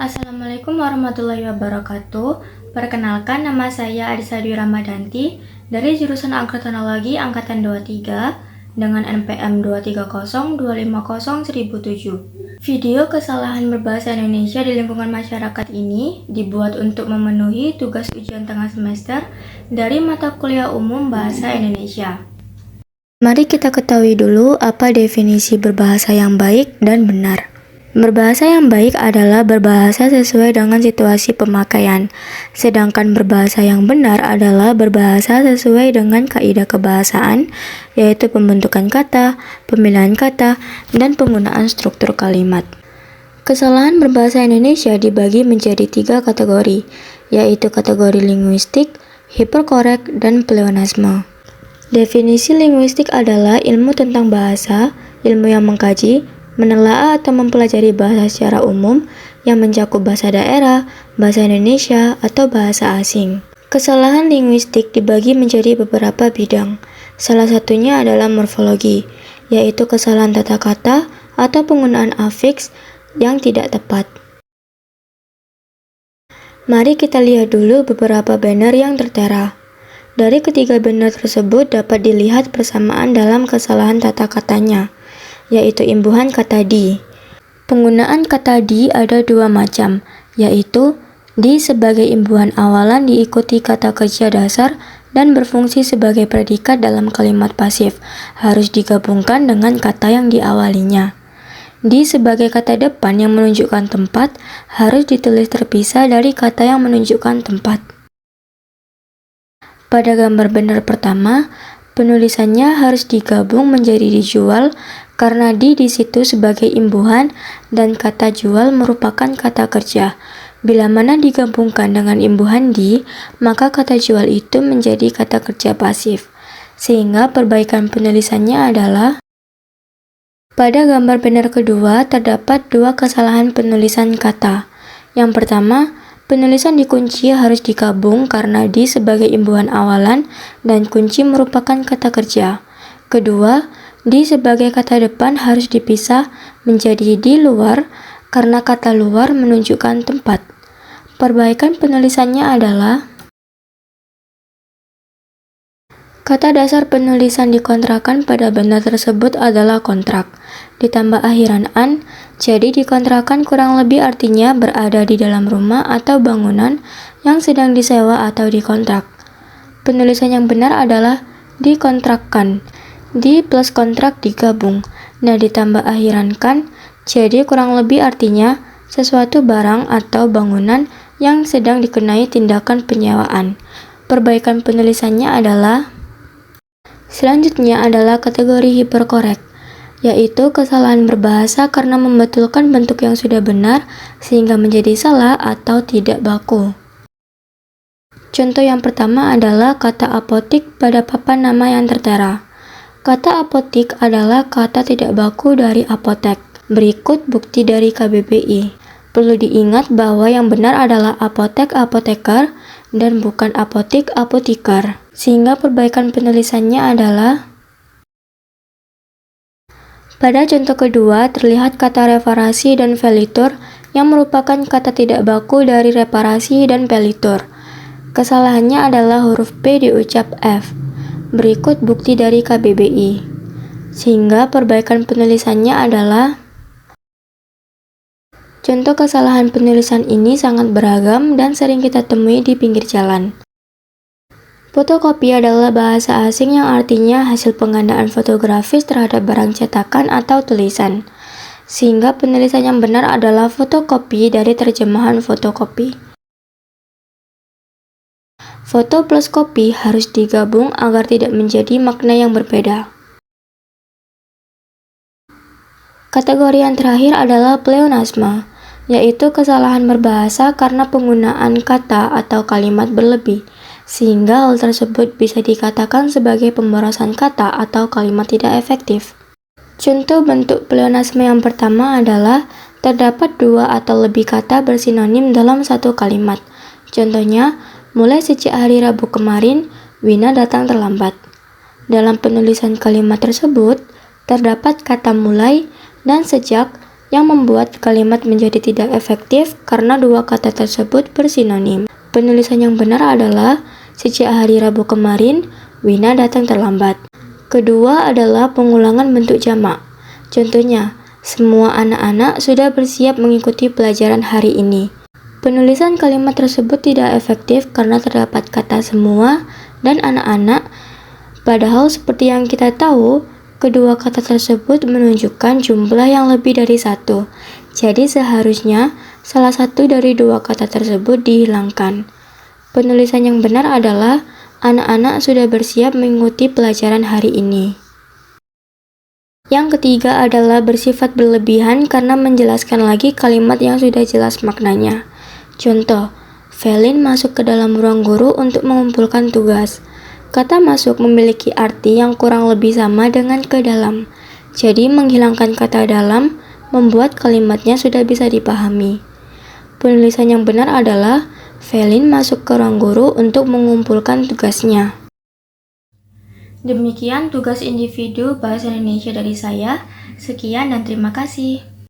Assalamualaikum warahmatullahi wabarakatuh. Perkenalkan, nama saya Adisa Dwi Ramadanti dari jurusan Agroteknologi Angkatan 23 dengan NPM 23025001007. Video kesalahan berbahasa Indonesia di lingkungan masyarakat ini dibuat untuk memenuhi tugas ujian tengah semester dari mata kuliah umum Bahasa Indonesia. Mari kita ketahui dulu apa definisi berbahasa yang baik dan benar. Berbahasa yang baik adalah berbahasa sesuai dengan situasi pemakaian, sedangkan berbahasa yang benar adalah berbahasa sesuai dengan kaidah kebahasaan, yaitu pembentukan kata, pemilihan kata, dan penggunaan struktur kalimat. Kesalahan berbahasa Indonesia dibagi menjadi 3 kategori, yaitu kategori linguistik, hiperkorek, dan pleonasme. Definisi linguistik adalah ilmu tentang bahasa, ilmu yang mengkaji, menelaah atau mempelajari bahasa secara umum yang mencakup bahasa daerah, bahasa Indonesia, atau bahasa asing. Kesalahan linguistik dibagi menjadi beberapa bidang. Salah satunya adalah morfologi, yaitu kesalahan tata kata atau penggunaan afiks yang tidak tepat. Mari kita lihat dulu beberapa banner yang tertera. Dari ketiga banner tersebut dapat dilihat persamaan dalam kesalahan tata katanya, yaitu imbuhan kata di. Penggunaan kata di ada 2 macam, yaitu di sebagai imbuhan awalan diikuti kata kerja dasar dan berfungsi sebagai predikat dalam kalimat pasif, harus digabungkan dengan kata yang diawalinya. Di sebagai kata depan yang menunjukkan tempat, harus ditulis terpisah dari kata yang menunjukkan tempat. Pada gambar banner pertama, penulisannya harus digabung menjadi dijual karena di situ sebagai imbuhan dan kata jual merupakan kata kerja. Bila mana digabungkan dengan imbuhan di, maka kata jual itu menjadi kata kerja pasif. Sehingga perbaikan penulisannya adalah: pada gambar banner kedua terdapat 2 kesalahan penulisan kata. Yang pertama, penulisan di kunci harus digabung karena di sebagai imbuhan awalan dan kunci merupakan kata kerja. Kedua, di sebagai kata depan harus dipisah menjadi di luar karena kata luar menunjukkan tempat. Perbaikan penulisannya adalah: kata dasar penulisan dikontrakan pada banner tersebut adalah kontrak, ditambah akhiran an, jadi dikontrakan kurang lebih artinya berada di dalam rumah atau bangunan yang sedang disewa atau dikontrak. Penulisan yang benar adalah dikontrakkan, di plus kontrak digabung, nah ditambah akhiran kan, jadi kurang lebih artinya sesuatu barang atau bangunan yang sedang dikenai tindakan penyewaan. Perbaikan penulisannya adalah: selanjutnya adalah kategori hiperkorek, yaitu kesalahan berbahasa karena membetulkan bentuk yang sudah benar sehingga menjadi salah atau tidak baku. Contoh yang pertama adalah kata apotik pada papan nama yang tertera. Kata apotik adalah kata tidak baku dari apotek. Berikut bukti dari KBBI. Perlu diingat bahwa yang benar adalah apotek apotekar dan bukan apotik apotikar. Sehingga perbaikan penulisannya adalah: pada contoh kedua terlihat kata reparasi dan velitur yang merupakan kata tidak baku dari reparasi dan velitur. Kesalahannya adalah huruf P diucap F. Berikut bukti dari KBBI. Sehingga perbaikan penulisannya adalah: contoh kesalahan penulisan ini sangat beragam dan sering kita temui di pinggir jalan. Fotokopi adalah bahasa asing yang artinya hasil penggandaan fotografis terhadap barang cetakan atau tulisan. Sehingga penulisan yang benar adalah fotokopi dari terjemahan fotokopi. Foto plus kopi harus digabung agar tidak menjadi makna yang berbeda. Kategori yang terakhir adalah pleonasme, yaitu kesalahan berbahasa karena penggunaan kata atau kalimat berlebih, sehingga hal tersebut bisa dikatakan sebagai pemborosan kata atau kalimat tidak efektif. Contoh bentuk pleonasme yang pertama adalah terdapat 2 atau lebih kata bersinonim dalam satu kalimat. Contohnya, mulai sejak hari Rabu kemarin, Wina datang terlambat. Dalam penulisan kalimat tersebut, terdapat kata mulai dan sejak yang membuat kalimat menjadi tidak efektif karena dua kata tersebut bersinonim. Penulisan yang benar adalah sejak hari Rabu kemarin, Wina datang terlambat. Kedua adalah pengulangan bentuk jamak. Contohnya, semua anak-anak sudah bersiap mengikuti pelajaran hari ini. Penulisan kalimat tersebut tidak efektif karena terdapat kata semua dan anak-anak, padahal seperti yang kita tahu, kedua kata tersebut menunjukkan jumlah yang lebih dari satu. Jadi seharusnya salah satu dari dua kata tersebut dihilangkan. Penulisan yang benar adalah anak-anak sudah bersiap mengikuti pelajaran hari ini. Yang ketiga adalah bersifat berlebihan karena menjelaskan lagi kalimat yang sudah jelas maknanya. Contoh, Felin masuk ke dalam ruang guru untuk mengumpulkan tugas. Kata masuk memiliki arti yang kurang lebih sama dengan ke dalam. Jadi menghilangkan kata dalam membuat kalimatnya sudah bisa dipahami. Penulisan yang benar adalah Felin masuk ke ruang guru untuk mengumpulkan tugasnya. Demikian tugas individu Bahasa Indonesia dari saya. Sekian dan terima kasih.